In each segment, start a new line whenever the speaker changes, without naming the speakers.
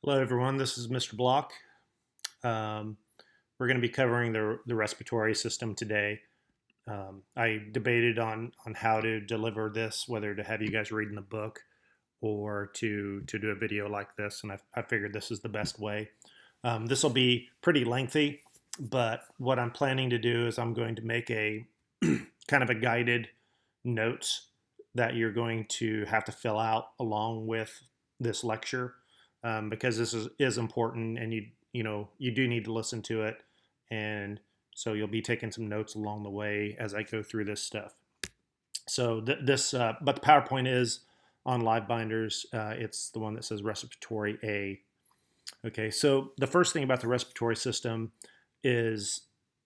Hello, everyone. This is Mr. Block. Um, we're going to be covering the respiratory system today. I debated on how to deliver this, whether to have you guys reading the book or to do a video like this, and I figured this is the best way. This will be pretty lengthy, but what I'm planning to do is I'm going to make a kind of a guided notes that you're going to have to fill out along with this lecture because this is important, and you do need to listen to it, and so you'll be taking some notes along the way as I go through this stuff. So but the PowerPoint is on Live Binders. It's the one that says Respiratory A. Okay, so the first thing about the respiratory system is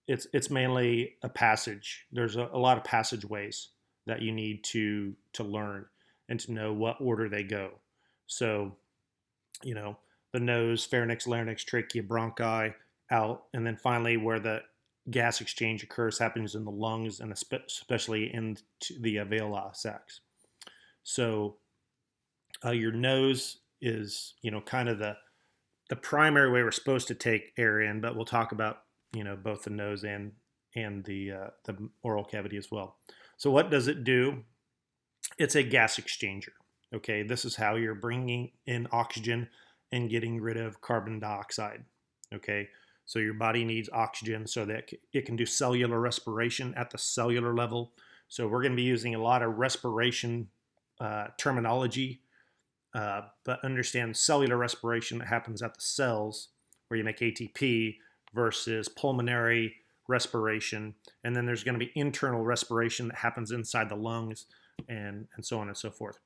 it's mainly a passage. There's a lot of passageways that you need to learn and to know what order they go. So, you know, the nose, pharynx, larynx, trachea, bronchi, out, and then finally where the gas exchange occurs happens in the lungs and especially in the alveoli sacs. So your nose is, kind of the primary way we're supposed to take air in, but we'll talk about both the nose and the oral cavity as well. So what does it do? It's a gas exchanger. Okay, this is how you're bringing in oxygen and getting rid of carbon dioxide. Okay, so your body needs oxygen so that it can do cellular respiration at the cellular level. So we're going to be using a lot of respiration terminology, but understand cellular respiration that happens at the cells where you make ATP versus pulmonary respiration. And then there's going to be internal respiration that happens inside the lungs and so on and so forth.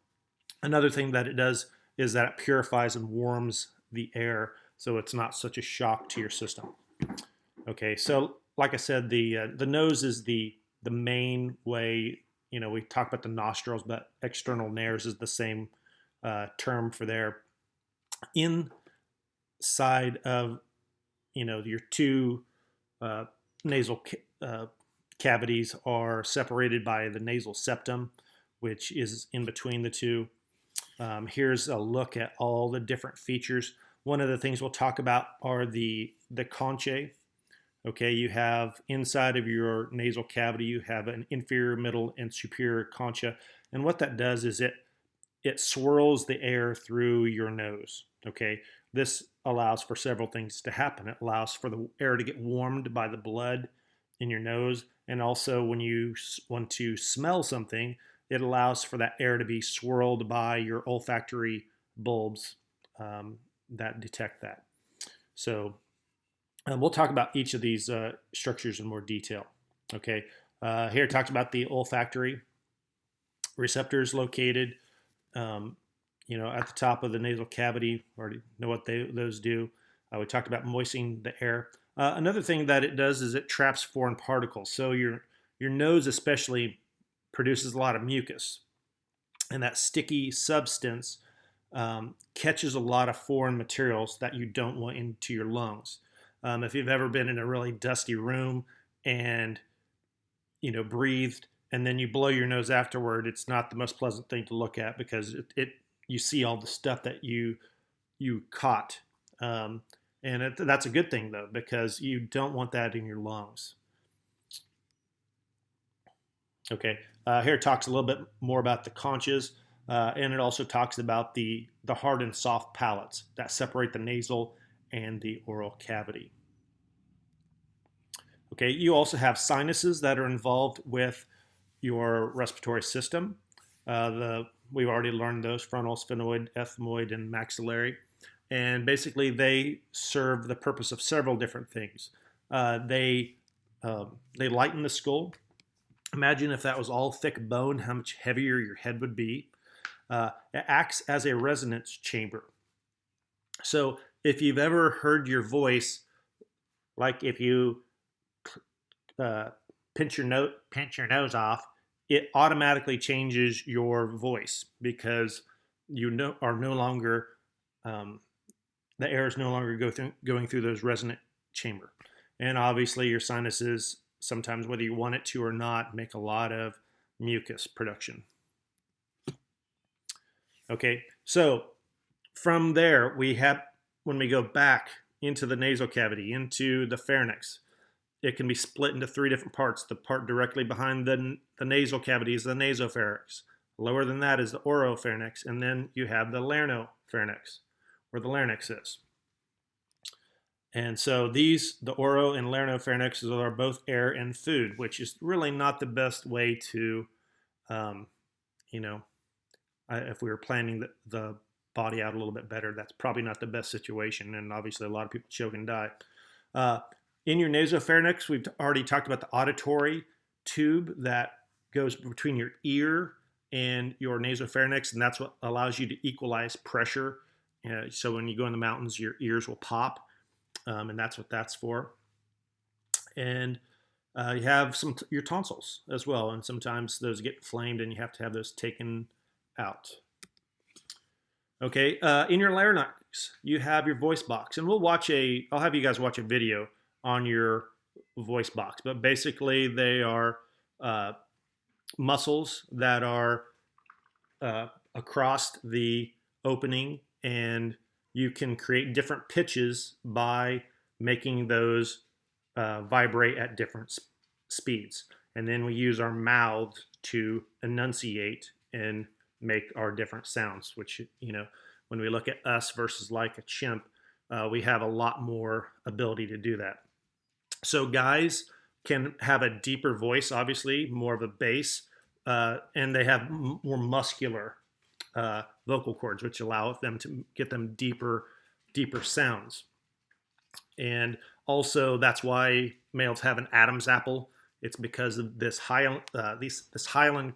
Another thing that it does is that it purifies and warms the air so it's not such a shock to your system. Okay, so like I said, the nose is the main way. We talk about the nostrils, but external nares is the same term for there. Inside of your two nasal cavities are separated by the nasal septum, which is in between the two. Here's a look at all the different features. One of the things we'll talk about are the conchae. Okay, you have inside of your nasal cavity, you have an inferior, middle, and superior concha, and what that does is it swirls the air through your nose. Okay, this allows for several things to happen. It allows for the air to get warmed by the blood in your nose, and also when you want to smell something, it allows for that air to be swirled by your olfactory bulbs that detect that. So we'll talk about each of these structures in more detail. Okay, here it talks about the olfactory receptors located, at the top of the nasal cavity. Already know what those do. We talked about moistening the air. Another thing that it does is it traps foreign particles. So your nose especially produces a lot of mucus, and that sticky substance catches a lot of foreign materials that you don't want into your lungs. If you've ever been in a really dusty room and breathed and then you blow your nose afterward, it's not the most pleasant thing to look at because you see all the stuff that you caught, and that's a good thing though because you don't want that in your lungs. Okay, here it talks a little bit more about the conchas, and it also talks about the hard and soft palates that separate the nasal and the oral cavity. Okay, you also have sinuses that are involved with your respiratory system. We've already learned those: frontal, sphenoid, ethmoid, and maxillary. And basically, they serve the purpose of several different things. They lighten the skull. Imagine if that was all thick bone, how much heavier your head would be. It acts as a resonance chamber. So if you've ever heard your voice, like if you pinch your nose off, it automatically changes your voice because are no longer the air is no longer going through those resonant chamber. And obviously your sinuses, sometimes whether you want it to or not, make a lot of mucus production. Okay, so from there we have when we go back into the nasal cavity, into the pharynx, it can be split into three different parts. The part directly behind the nasal cavity is the nasopharynx. Lower than that is the oropharynx, and then you have the larynopharynx, where the larynx is. And so these, the oro and larynopharynxes, are both air and food, which is really not the best way to, you know, if we were planning the body out a little bit better, that's probably not the best situation. And obviously a lot of people choke and die. In your nasopharynx, we've already talked about the auditory tube that goes between your ear and your nasopharynx, and that's what allows you to equalize pressure. So when you go in the mountains, your ears will pop, and that's what that's for. And you have your tonsils as well, and sometimes those get inflamed, and you have to have those taken out. Okay, in your larynx, you have your voice box, and I'll have you guys watch a video on your voice box, but basically they are muscles that are across the opening, and you can create different pitches by making those vibrate at different speeds. And then we use our mouths to enunciate and make our different sounds, which, when we look at us versus like a chimp, we have a lot more ability to do that. So guys can have a deeper voice, obviously, more of a bass, and they have more muscular vocal cords, which allow them to get them deeper sounds. And also, that's why males have an Adam's apple. It's because of this this hyaline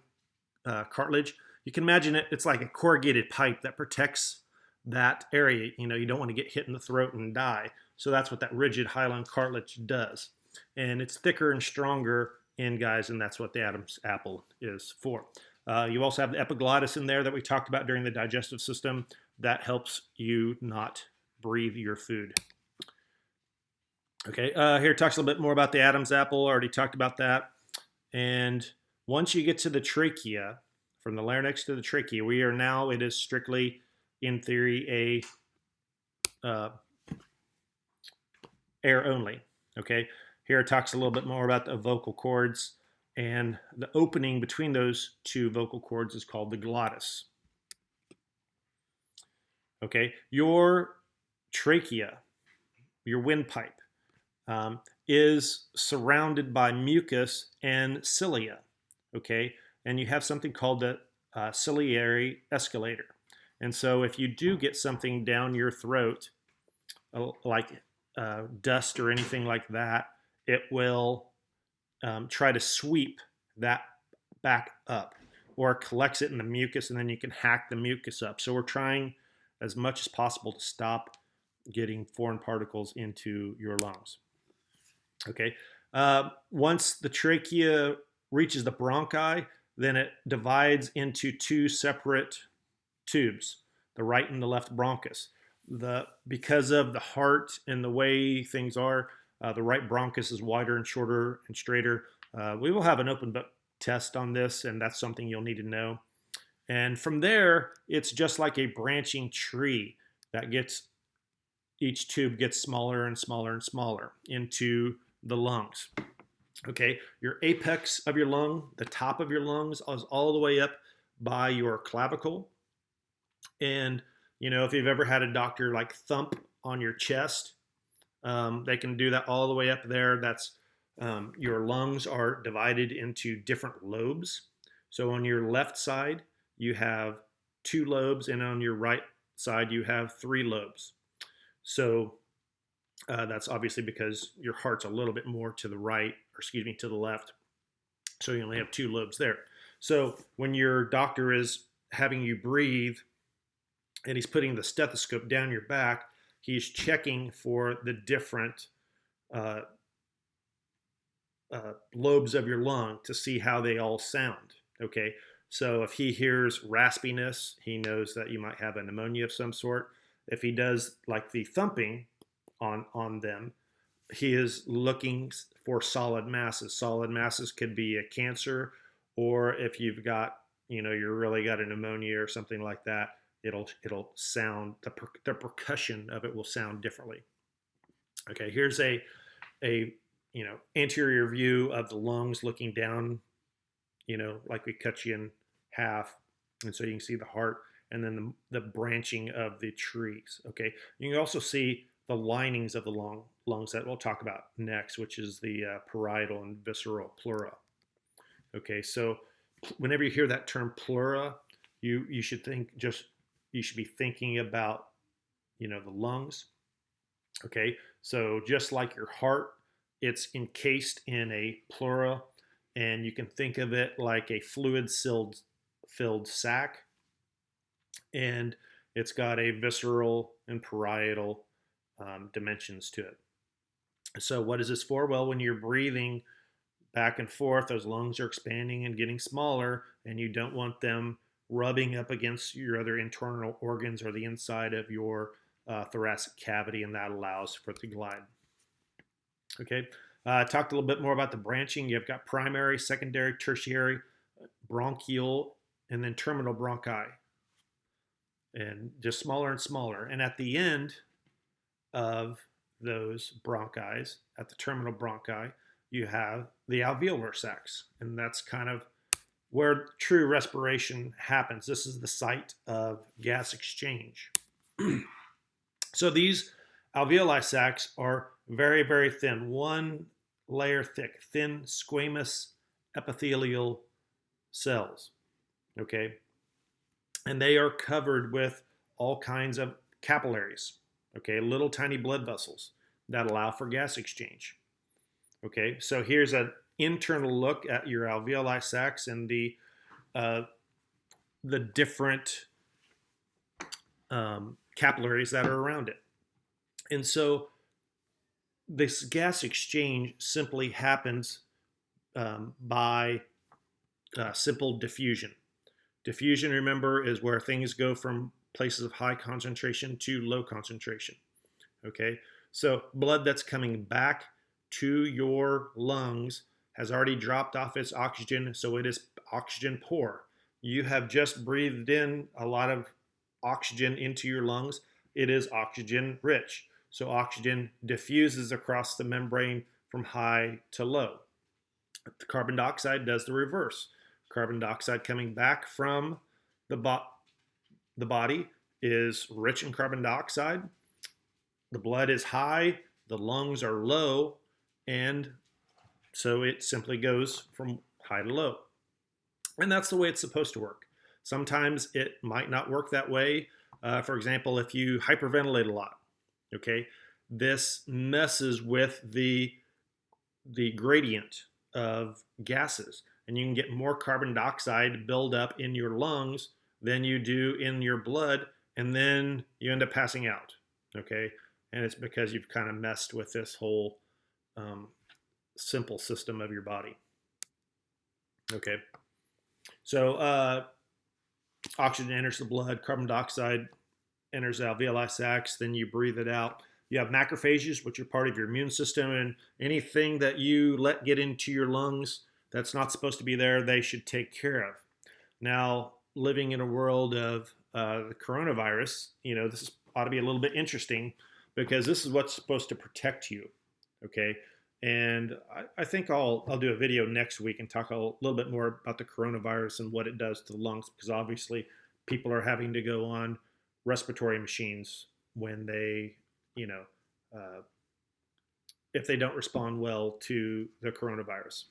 cartilage. You can imagine it's like a corrugated pipe that protects that area. You don't want to get hit in the throat and die. So that's what that rigid hyaline cartilage does. And it's thicker and stronger in guys, and that's what the Adam's apple is for. You also have the epiglottis in there that we talked about during the digestive system. That helps you not breathe your food. Okay, here it talks a little bit more about the Adam's apple. Already talked about that. And once you get to the trachea, from the larynx to the trachea, it is strictly, in theory, air only. Okay, here it talks a little bit more about the vocal cords, and the opening between those two vocal cords is called the glottis. Okay, your trachea, your windpipe, is surrounded by mucus and cilia. Okay, and you have something called the ciliary escalator. And so if you do get something down your throat, like dust or anything like that, it will try to sweep that back up, or collects it in the mucus, and then you can hack the mucus up. So we're trying as much as possible to stop getting foreign particles into your lungs. Okay. Once the trachea reaches the bronchi, then it divides into two separate tubes, the right and the left bronchus. Because of the heart and the way things are, the right bronchus is wider and shorter and straighter. We will have an open book test on this, and that's something you'll need to know. And from there, it's just like a branching tree that each tube gets smaller and smaller and smaller into the lungs. Okay, your apex of your lung, the top of your lungs, is all the way up by your clavicle. And, if you've ever had a doctor like thump on your chest, they can do that all the way up there. That's your lungs are divided into different lobes. So on your left side, you have 2 lobes, and on your right side, you have 3 lobes. So that's obviously because your heart's a little bit more to the right, to the left. So you only have 2 lobes there. So when your doctor is having you breathe and he's putting the stethoscope down your back, he's checking for the different lobes of your lung to see how they all sound. Okay, so if he hears raspiness, he knows that you might have a pneumonia of some sort. If he does like the thumping on them, he is looking for solid masses. Solid masses could be a cancer, or if you've got, you're really got a pneumonia or something like that, it'll sound, the percussion of it will sound differently. Okay, here's a anterior view of the lungs looking down, like we cut you in half, and so you can see the heart, and then the branching of the trees. Okay, you can also see the linings of the lungs that we'll talk about next, which is the parietal and visceral pleura. Okay, so whenever you hear that term pleura, you should be thinking about the lungs. Okay, so just like your heart, it's encased in a pleura, and you can think of it like a filled sac, and it's got a visceral and parietal dimensions to it. So what is this for? Well, when you're breathing back and forth, those lungs are expanding and getting smaller, and you don't want them rubbing up against your other internal organs or the inside of your thoracic cavity, and that allows for it to glide. Okay, talked a little bit more about the branching. You've got primary, secondary, tertiary, bronchial, and then terminal bronchi, and just smaller and smaller. And at the end of those bronchi, at the terminal bronchi, you have the alveolar sacs, and that's kind of where true respiration happens. This is the site of gas exchange. So these alveoli sacs are very, very thin, one layer thick, thin squamous epithelial cells, okay? And they are covered with all kinds of capillaries, okay? Little tiny blood vessels that allow for gas exchange, okay? So here's an internal look at your alveoli sacs and the different capillaries that are around it. And so this gas exchange simply happens by simple diffusion. Diffusion, remember, is where things go from places of high concentration to low concentration. Okay, so blood that's coming back to your lungs has already dropped off its oxygen, so it is oxygen poor. You have just breathed in a lot of oxygen into your lungs. It is oxygen rich. So oxygen diffuses across the membrane from high to low. The carbon dioxide does the reverse. Carbon dioxide coming back from the body is rich in carbon dioxide. The blood is high, the lungs are low, and so it simply goes from high to low. And that's the way it's supposed to work. Sometimes it might not work that way. For example, if you hyperventilate a lot, okay, this messes with the gradient of gases, and you can get more carbon dioxide build up in your lungs than you do in your blood, and then you end up passing out, okay? And it's because you've kind of messed with this whole simple system of your body. Okay, so oxygen enters the blood, carbon dioxide enters the alveoli sacs, then you breathe it out. You have macrophages, which are part of your immune system, and anything that you let get into your lungs that's not supposed to be there, they should take care of. Now, living in a world of the coronavirus, this ought to be a little bit interesting because this is what's supposed to protect you, okay? And I think I'll do a video next week and talk a little bit more about the coronavirus and what it does to the lungs, because obviously people are having to go on respiratory machines when they, if they don't respond well to the coronavirus.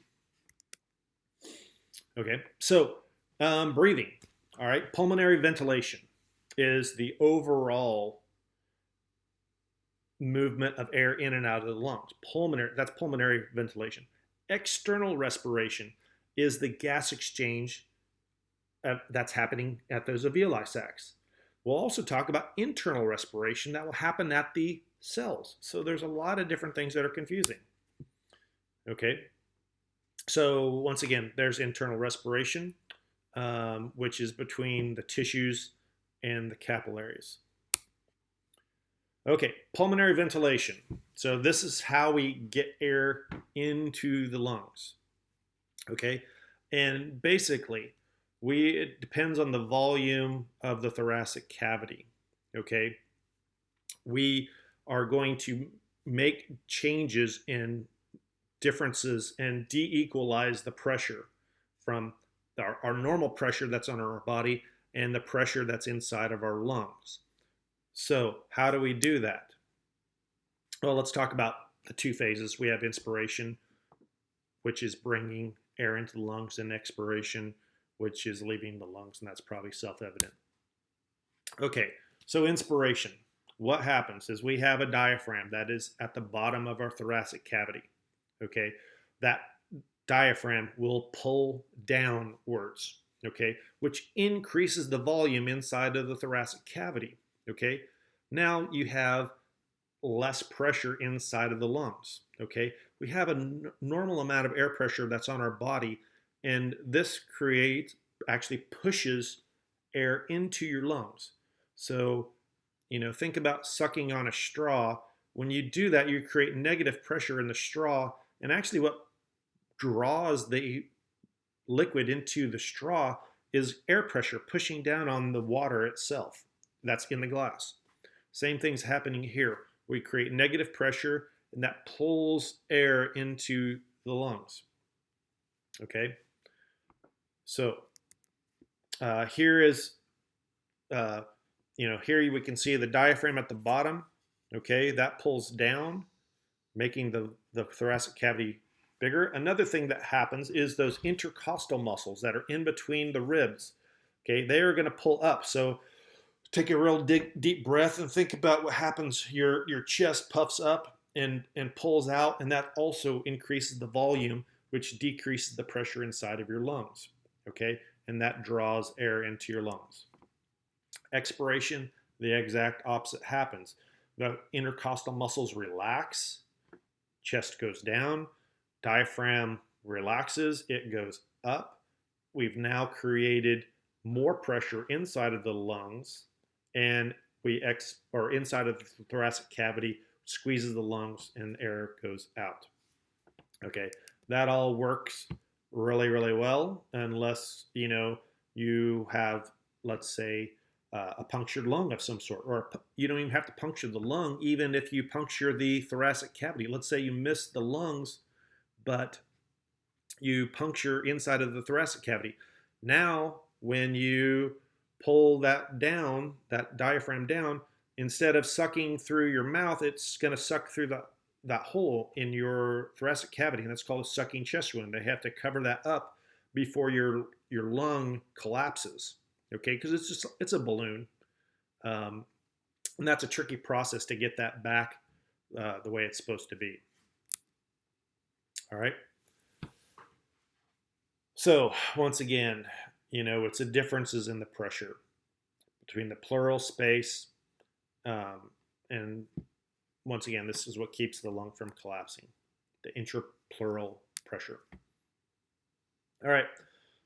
Okay, so breathing, all right, pulmonary ventilation is the overall movement of air in and out of the lungs. That's pulmonary ventilation. External respiration is the gas exchange that's happening at those alveoli sacs. We'll also talk about internal respiration that will happen at the cells. So there's a lot of different things that are confusing. Okay, so once again, there's internal respiration, which is between the tissues and the capillaries. Okay, pulmonary ventilation. So this is how we get air into the lungs. Okay, and basically It depends on the volume of the thoracic cavity. Okay, we are going to make changes in differences and de-equalize the pressure from our normal pressure that's on our body and the pressure that's inside of our lungs. So how do we do that? Well, let's talk about the two phases. We have inspiration, which is bringing air into the lungs, and expiration, which is leaving the lungs, and that's probably self-evident. Okay, so inspiration. What happens is we have a diaphragm that is at the bottom of our thoracic cavity. Okay, that diaphragm will pull downwards, okay, which increases the volume inside of the thoracic cavity. Okay, now you have less pressure inside of the lungs. Okay, we have a normal amount of air pressure that's on our body, and this actually pushes air into your lungs. So, think about sucking on a straw. When you do that, you create negative pressure in the straw, and actually what draws the liquid into the straw is air pressure pushing down on the water itself that's in the glass. Same thing's happening here. We create negative pressure, and that pulls air into the lungs. Okay, so here is, here we can see the diaphragm at the bottom. Okay, that pulls down, making the thoracic cavity bigger. Another thing that happens is those intercostal muscles that are in between the ribs. Okay, they are going to pull up. So take a real deep breath and think about what happens. Your chest puffs up and pulls out, and that also increases the volume, which decreases the pressure inside of your lungs. Okay, and that draws air into your lungs. Expiration, the exact opposite happens. The intercostal muscles relax, chest goes down, diaphragm relaxes, it goes up. We've now created more pressure inside of the lungs, and inside of the thoracic cavity, squeezes the lungs and air goes out. Okay, that all works really, really well, unless you have, let's say, a punctured lung of some sort, or you don't even have to puncture the lung. Even if you puncture the thoracic cavity, let's say you miss the lungs, but you puncture inside of the thoracic cavity. Now, when you pull that diaphragm down, instead of sucking through your mouth, it's going to suck through that hole in your thoracic cavity, and that's called a sucking chest wound. They have to cover that up before your lung collapses. Okay, because it's a balloon, and that's a tricky process to get that back the way it's supposed to be. All right. So once again, it's the differences in the pressure between the pleural space, and once again, this is what keeps the lung from collapsing, the intrapleural pressure. All right.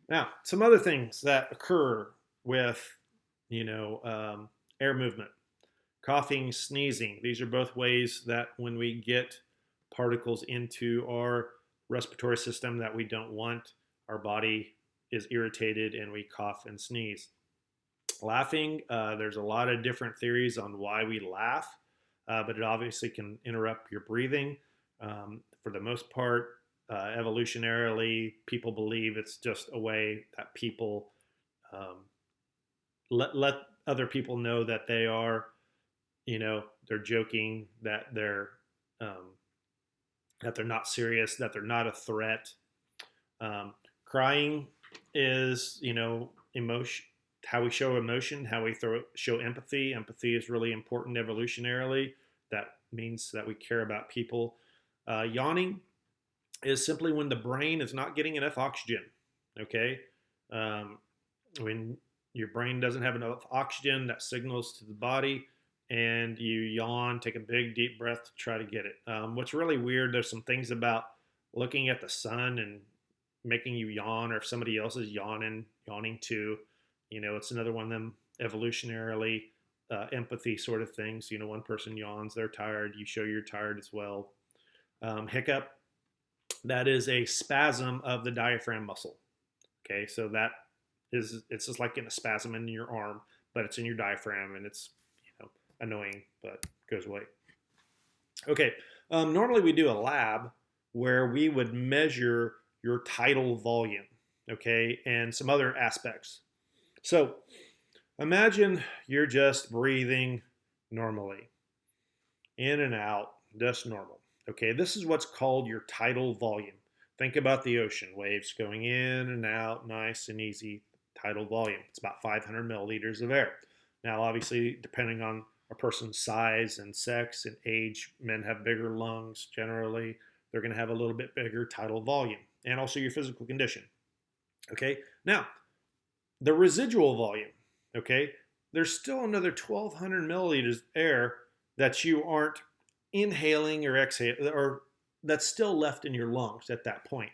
Now, some other things that occur with, air movement. Coughing, sneezing. These are both ways that when we get particles into our respiratory system that we don't want, our body is irritated and we cough and sneeze. Laughing, there's a lot of different theories on why we laugh, but it obviously can interrupt your breathing. For the most part, evolutionarily, people believe it's just a way that people let other people know that they are, they're joking, that they're not serious, that they're not a threat. Crying is, emotion, how we show emotion, how we show empathy. Empathy is really important evolutionarily. That means that we care about people. Yawning is simply when the brain is not getting enough oxygen. Okay, when your brain doesn't have enough oxygen, that signals to the body, and you yawn, take a big deep breath to try to get it. What's really weird, there's some things about looking at the sun and making you yawn, or if somebody else is yawning too. It's another one of them evolutionarily empathy sort of things. One person yawns, they're tired, you show you're tired as well. Hiccup, that is a spasm of the diaphragm muscle. Okay, so that it's just like getting a spasm in your arm, but it's in your diaphragm, and it's annoying, but goes away. Okay, normally we do a lab where we would measure your tidal volume, okay, and some other aspects. So imagine you're just breathing normally, in and out, just normal. Okay, this is what's called your tidal volume. Think about the ocean, waves going in and out, nice and easy tidal volume. It's about 500 milliliters of air. Now, obviously, depending on a person's size and sex and age, men have bigger lungs generally. They're going to have a little bit bigger tidal volume, and also your physical condition. Okay, now the residual volume, okay, there's still another 1,200 milliliters of air that you aren't inhaling or exhaling, or that's still left in your lungs at that point.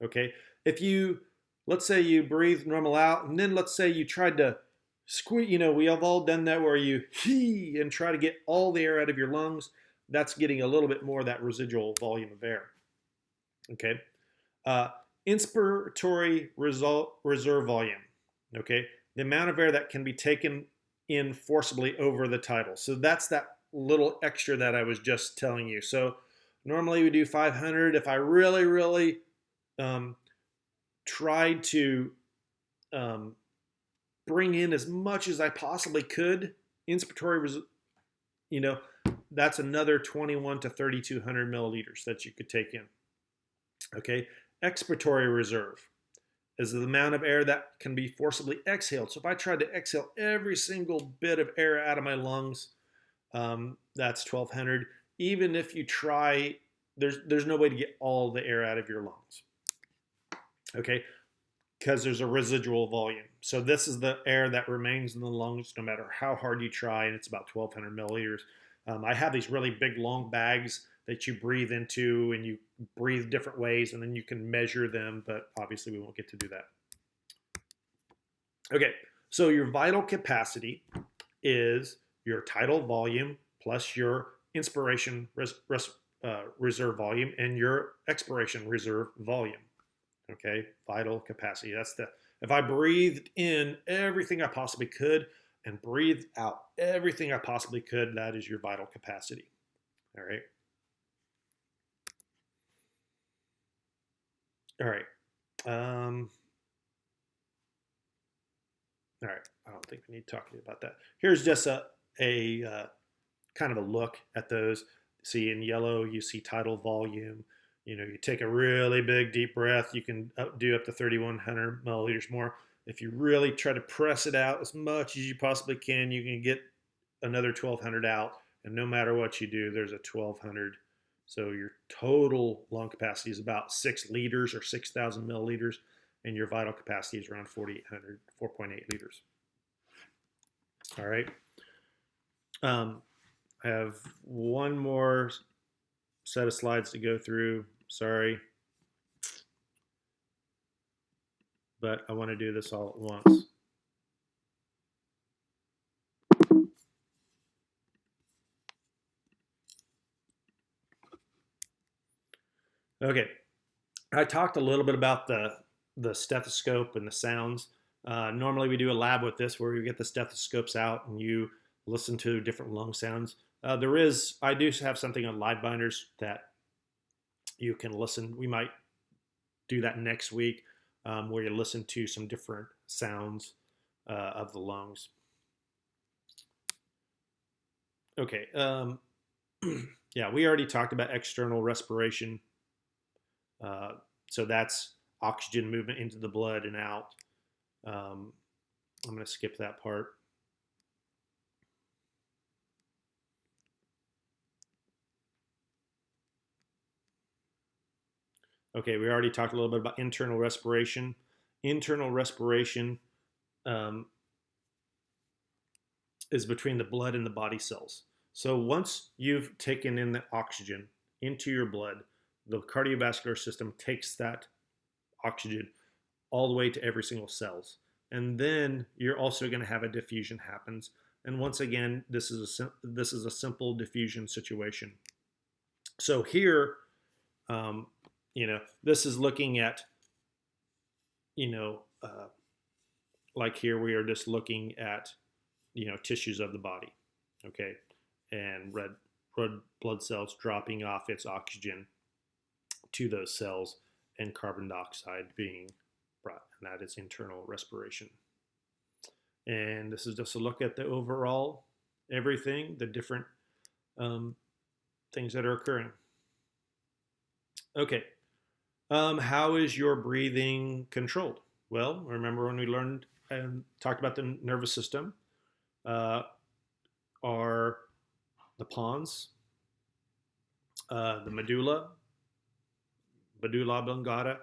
Okay, if you, let's say you breathe normal out, and then let's say you tried to squeeze, we have all done that where you hee and try to get all the air out of your lungs. That's getting a little bit more of that residual volume of air. Okay, uh, inspiratory reserve volume. Okay, the amount of air that can be taken in forcibly over the tidal. So that's that little extra that I was just telling you. So normally we do 500. If I really, really tried to bring in as much as I possibly could, inspiratory, that's another 21 to 3,200 milliliters that you could take in. Okay, expiratory reserve is the amount of air that can be forcibly exhaled. So if I tried to exhale every single bit of air out of my lungs, that's 1,200. Even if you try, there's no way to get all the air out of your lungs. Okay, because there's a residual volume. So this is the air that remains in the lungs no matter how hard you try, and it's about 1,200 milliliters. I have these really big long bags that you breathe into, and you breathe different ways, and then you can measure them, but obviously we won't get to do that. Okay, so your vital capacity is your tidal volume plus your inspiration reserve volume and your expiration reserve volume. Okay, vital capacity. That's if I breathed in everything I possibly could and breathed out everything I possibly could, that is your vital capacity. All right. All right. All right. I don't think we need to talk to you about that. Here's just a kind of a look at those. See, in yellow, you see tidal volume. You take a really big deep breath, you can do up to 3,100 milliliters more. If you really try to press it out as much as you possibly can, you can get another 1,200 out. And no matter what you do, there's a 1,200. So your total lung capacity is about 6 liters or 6,000 milliliters, and your vital capacity is around 4,800, 4.8 liters. All right. I have one more set of slides to go through. Sorry. But I want to do this all at once. Okay. I talked a little bit about the stethoscope and the sounds. Normally we do a lab with this where we get the stethoscopes out and you listen to different lung sounds. I do have something on live binders that you can listen. We might do that next week where you listen to some different sounds of the lungs. Okay. Yeah, we already talked about external respiration. So that's oxygen movement into the blood and out. I'm going to skip that part. Okay, we already talked a little bit about internal respiration. Internal respiration is between the blood and the body cells. So once you've taken in the oxygen into your blood, the cardiovascular system takes that oxygen all the way to every single cells. And then you're also going to have a diffusion happens. And once again, this is a simple diffusion situation. So here, this is looking at, like here we are just looking at, tissues of the body, okay, and red blood cells dropping off its oxygen to those cells and carbon dioxide being brought, and that is internal respiration. And this is just a look at the overall everything, the different things that are occurring. Okay, how is your breathing controlled? Well, remember when we learned and talked about the nervous system, are the pons, the medulla oblongata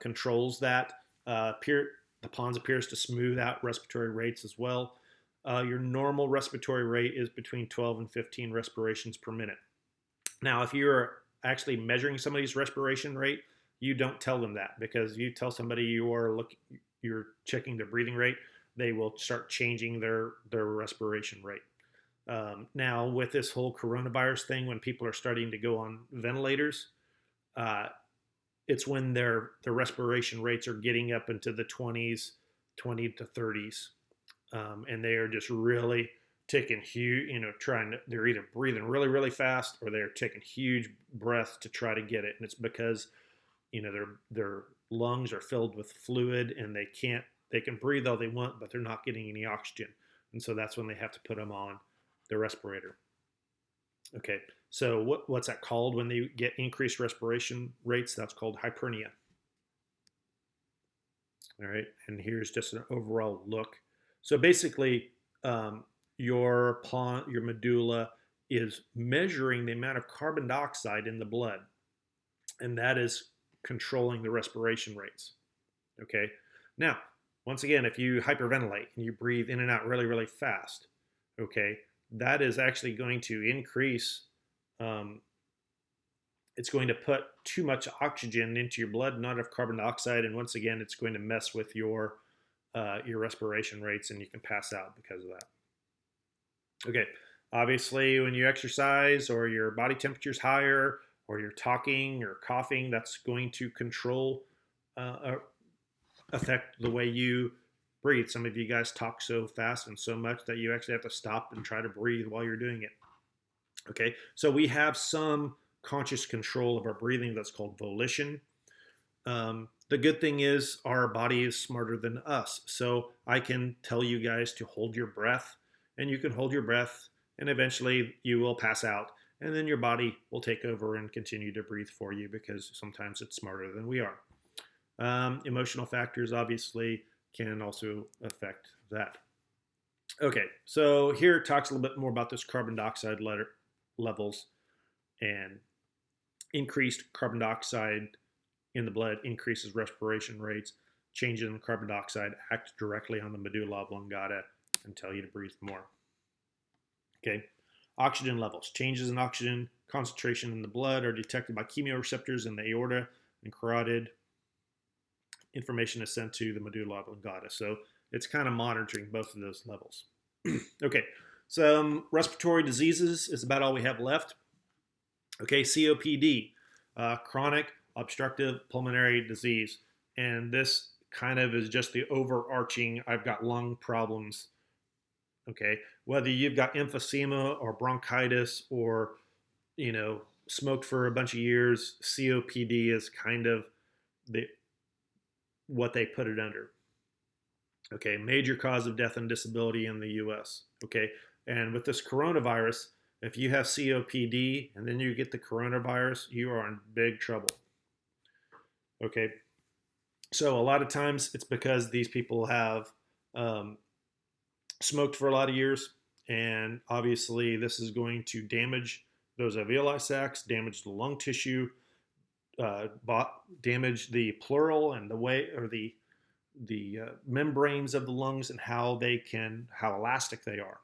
controls that. The pons appears to smooth out respiratory rates as well. Your normal respiratory rate is between 12 and 15 respirations per minute. Now, if you're actually measuring somebody's respiration rate, you don't tell them that, because you tell somebody you're checking their breathing rate, they will start changing their respiration rate. Now, with this whole coronavirus thing, when people are starting to go on ventilators, it's when their respiration rates are getting up into the 20s, 20 to 30s, and they are just really taking huge, they're either breathing really, really fast, or they're taking huge breaths to try to get it. And it's because, their lungs are filled with fluid, and they can breathe all they want, but they're not getting any oxygen. And so that's when they have to put them on the respirator. Okay, so what's that called when they get increased respiration rates? That's called hypernia. All right, and here's just an overall look. So basically, your medulla is measuring the amount of carbon dioxide in the blood, and that is controlling the respiration rates. Okay, now, once again, if you hyperventilate and you breathe in and out really, really fast, okay, that is actually going to increase, it's going to put too much oxygen into your blood, not enough carbon dioxide, and once again, it's going to mess with your respiration rates, and you can pass out because of that. Okay, obviously, when you exercise or your body temperature is higher, or you're talking or coughing, that's going to affect the way you breathe. Some of you guys talk so fast and so much that you actually have to stop and try to breathe while you're doing it. Okay, so we have some conscious control of our breathing that's called volition. The good thing is our body is smarter than us. So I can tell you guys to hold your breath, and you can hold your breath, and eventually you will pass out. And then your body will take over and continue to breathe for you, because sometimes it's smarter than we are. Emotional factors obviously can also affect that. Okay, so here it talks a little bit more about this carbon dioxide levels, and increased carbon dioxide in the blood increases respiration rates. Changes in carbon dioxide act directly on the medulla oblongata and tell you to breathe more. Okay, oxygen levels. Changes in oxygen concentration in the blood are detected by chemoreceptors in the aorta and carotid. Information is sent to the medulla oblongata. So it's kind of monitoring both of those levels. Okay, some respiratory diseases is about all we have left. Okay, COPD, chronic obstructive pulmonary disease. And this kind of is just the overarching, I've got lung problems. Okay, whether you've got emphysema or bronchitis, or, smoked for a bunch of years, COPD is kind of what they put it under. Okay, major cause of death and disability in the US. Okay, and with this coronavirus, if you have COPD and then you get the coronavirus, you are in big trouble. Okay, so a lot of times it's because these people have smoked for a lot of years, and obviously this is going to damage those alveoli sacs, damage the lung tissue, damage the pleural and the membranes of the lungs, and how elastic they are.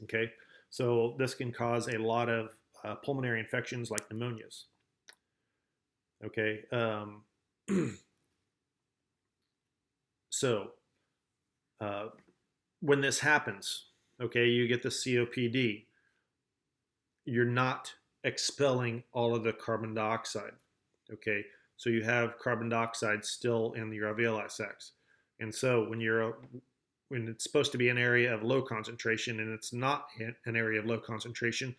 Okay, so this can cause a lot of pulmonary infections like pneumonias. Okay, so when this happens, okay, you get the COPD, you're not expelling all of the carbon dioxide. Okay, so you have carbon dioxide still in your alveoli sacs, And so when it's supposed to be an area of low concentration and it's not an area of low concentration,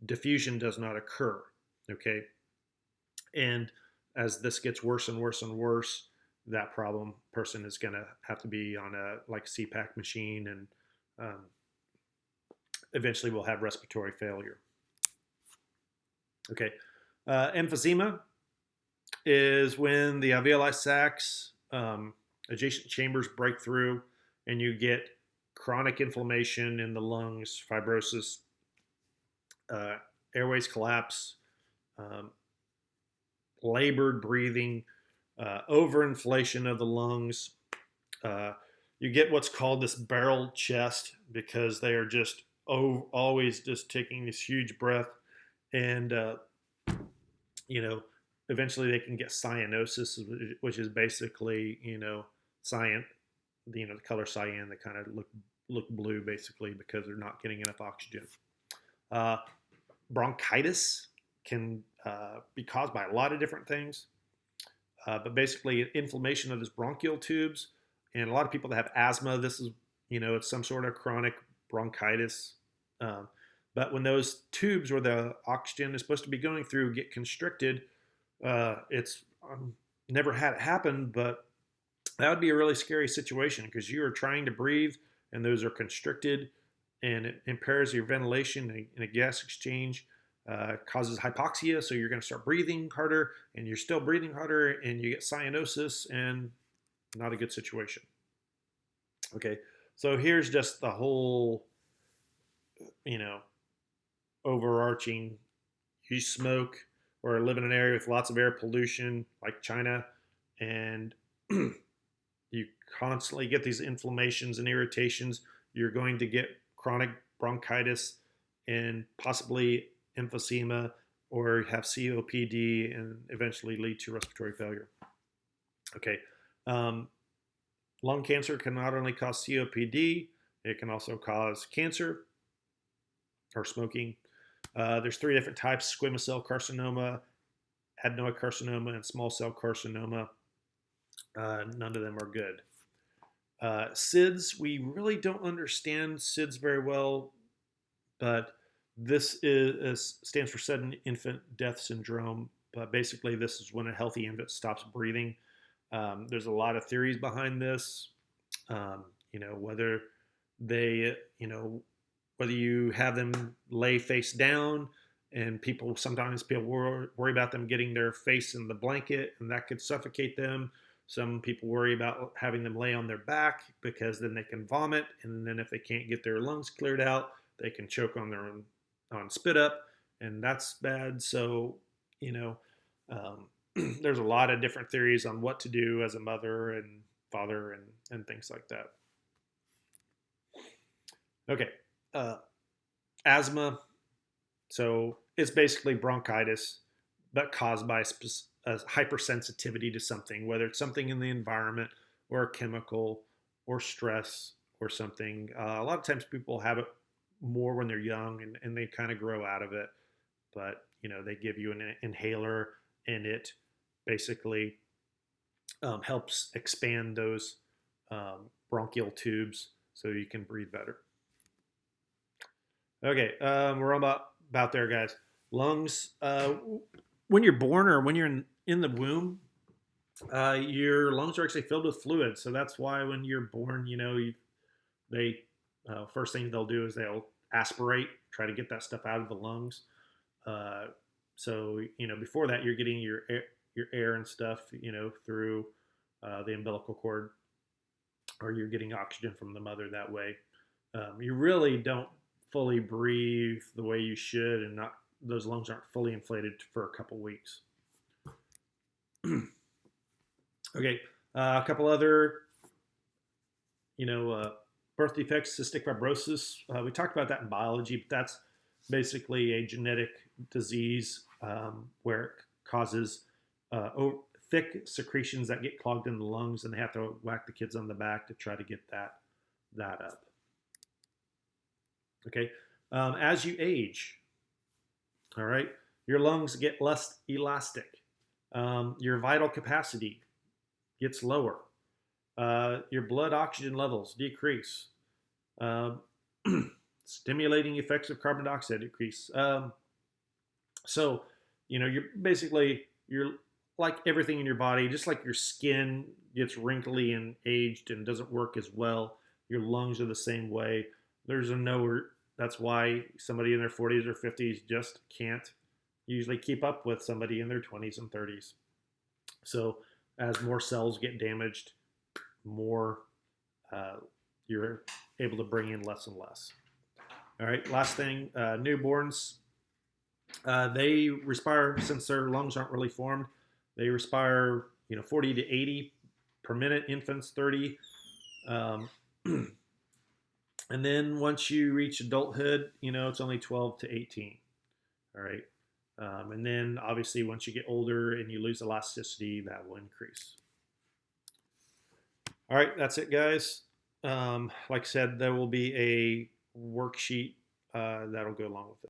diffusion does not occur. Okay, and as this gets worse and worse and worse, that person is going to have to be on a like CPAP machine, and eventually will have respiratory failure. Okay, emphysema is when the alveoli sacs adjacent chambers break through, and you get chronic inflammation in the lungs, fibrosis, airways collapse, labored breathing, overinflation of the lungs. You get what's called this barrel chest because they are just always just taking this huge breath, and eventually they can get cyanosis, which is basically cyan, the color cyan. They kind of look blue basically because they're not getting enough oxygen. Bronchitis can be caused by a lot of different things, but basically inflammation of those bronchial tubes. And a lot of people that have asthma, this is, it's some sort of chronic bronchitis. But when those tubes where the oxygen is supposed to be going through get constricted, it's never had it happen, but that would be a really scary situation because you are trying to breathe and those are constricted, and it impairs your ventilation and a gas exchange, causes hypoxia. So you're going to start breathing harder, and you're still breathing harder, and you get cyanosis, and not a good situation. Okay, so here's just the whole, overarching. You smoke or live in an area with lots of air pollution like China, and you constantly get these inflammations and irritations, you're going to get chronic bronchitis and possibly emphysema, or have COPD and eventually lead to respiratory failure. Okay. Lung cancer can not only cause COPD, it can also cause cancer or smoking. There's 3 different types: squamous cell carcinoma, adenoid carcinoma, and small cell carcinoma. None of them are good. SIDS, we really don't understand SIDS very well, but this stands for sudden infant death syndrome. But basically, this is when a healthy infant stops breathing. There's a lot of theories behind this. Whether they, whether you have them lay face down, and sometimes people worry about them getting their face in the blanket, and that could suffocate them. Some people worry about having them lay on their back because then they can vomit, and then if they can't get their lungs cleared out, they can choke on on spit up, and that's bad. So, there's a lot of different theories on what to do as a mother and father and things like that. Okay, asthma. So it's basically bronchitis, but caused by a hypersensitivity to something, whether it's something in the environment or a chemical or stress or something. A lot of times people have it more when they're young, and they kind of grow out of it. But, they give you an inhaler, and it basically helps expand those bronchial tubes so you can breathe better. Okay, we're about there, guys. Lungs. When you're born or when you're in the womb, your lungs are actually filled with fluid. So that's why when you're born, they first thing they'll do is they'll aspirate, try to get that stuff out of the lungs. So before that, you're getting your air and stuff, through the umbilical cord, or you're getting oxygen from the mother that way. You really don't fully breathe the way you should, and those lungs aren't fully inflated for a couple weeks. Okay, a couple other, birth defects, cystic fibrosis. We talked about that in biology, but that's basically a genetic disease where it causes thick secretions that get clogged in the lungs, and they have to whack the kids on the back to try to get that up. Okay, as you age, all right, your lungs get less elastic. Your vital capacity gets lower. Your blood oxygen levels decrease. Um, Stimulating effects of carbon dioxide decrease. So, you're basically you're like everything in your body, just like your skin gets wrinkly and aged and doesn't work as well. Your lungs are the same way. There's a no. That's why somebody in their 40s or 50s just can't usually keep up with somebody in their 20s and 30s. So, as more cells get damaged, more uh, you're able to bring in less and less. All right, last thing, newborns, they respire since their lungs aren't really formed. They respire, 40 to 80 per minute. Infants 30, um, and then once you reach adulthood, it's only 12 to 18. All right, and then obviously once you get older and you lose elasticity, that will increase. All right, that's it, guys. Like I said, there will be a worksheet that'll go along with it.